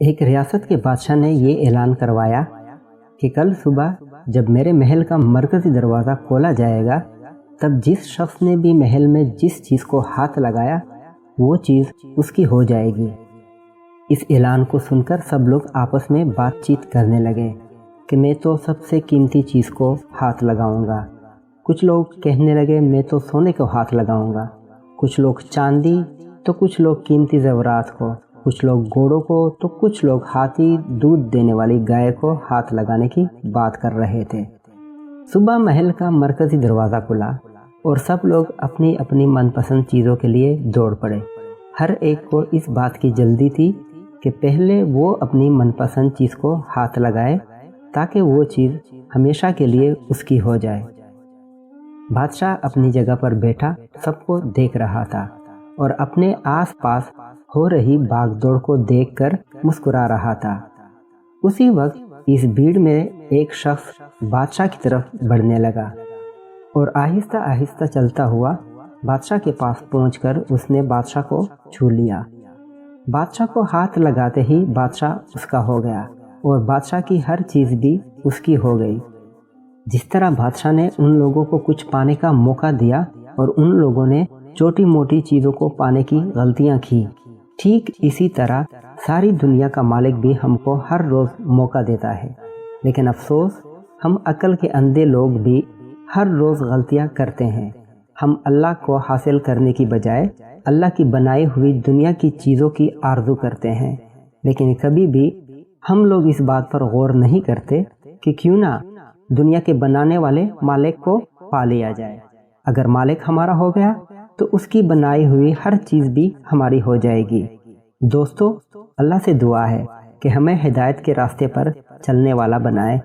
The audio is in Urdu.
ایک ریاست کے بادشاہ نے یہ اعلان کروایا کہ کل صبح جب میرے محل کا مرکزی دروازہ کھولا جائے گا تب جس شخص نے بھی محل میں جس چیز کو ہاتھ لگایا وہ چیز اس کی ہو جائے گی۔ اس اعلان کو سن کر سب لوگ آپس میں بات چیت کرنے لگے کہ میں تو سب سے قیمتی چیز کو ہاتھ لگاؤں گا۔ کچھ لوگ کہنے لگے میں تو سونے کو ہاتھ لگاؤں گا، کچھ لوگ چاندی تو کچھ لوگ قیمتی زیورات کو، کچھ لوگ گھوڑوں کو تو کچھ لوگ ہاتھی دودھ دینے والی گائے کو ہاتھ لگانے کی بات کر رہے تھے۔ صبح محل کا مرکزی دروازہ کھلا اور سب لوگ اپنی اپنی من پسند چیزوں کے لیے دوڑ پڑے۔ ہر ایک کو اس بات کی جلدی تھی کہ پہلے وہ اپنی من پسند چیز کو ہاتھ لگائے تاکہ وہ چیز ہمیشہ کے لیے اس کی ہو جائے۔ بادشاہ اپنی جگہ پر بیٹھا سب کو دیکھ رہا تھا اور اپنے آس پاس ہو رہی بھاگ دوڑ کو دیکھ کر مسکرا رہا تھا۔ اسی وقت اس بھیڑ میں ایک شخص بادشاہ کی طرف بڑھنے لگا اور آہستہ آہستہ چلتا ہوا بادشاہ کے پاس پہنچ کر اس نے بادشاہ کو چھو لیا۔ بادشاہ کو ہاتھ لگاتے ہی بادشاہ اس کا ہو گیا اور بادشاہ کی ہر چیز بھی اس کی ہو گئی۔ جس طرح بادشاہ نے ان لوگوں کو کچھ پانے کا موقع دیا اور ان لوگوں نے چھوٹی موٹی چیزوں کو پانے کی غلطیاں کی، ٹھیک اسی طرح ساری دنیا کا مالک بھی ہم کو ہر روز موقع دیتا ہے، لیکن افسوس ہم عقل کے اندھے لوگ بھی ہر روز غلطیاں کرتے ہیں۔ ہم اللہ کو حاصل کرنے کی بجائے اللہ کی بنائی ہوئی دنیا کی چیزوں کی آرزو کرتے ہیں، لیکن کبھی بھی ہم لوگ اس بات پر غور نہیں کرتے کہ کیوں نہ دنیا کے بنانے والے مالک کو پا لیا جائے۔ اگر مالک ہمارا ہو گیا تو اس کی بنائی ہوئی ہر چیز بھی ہماری ہو جائے گی۔ دوستو، اللہ سے دعا ہے کہ ہمیں ہدایت کے راستے پر چلنے والا بنائے۔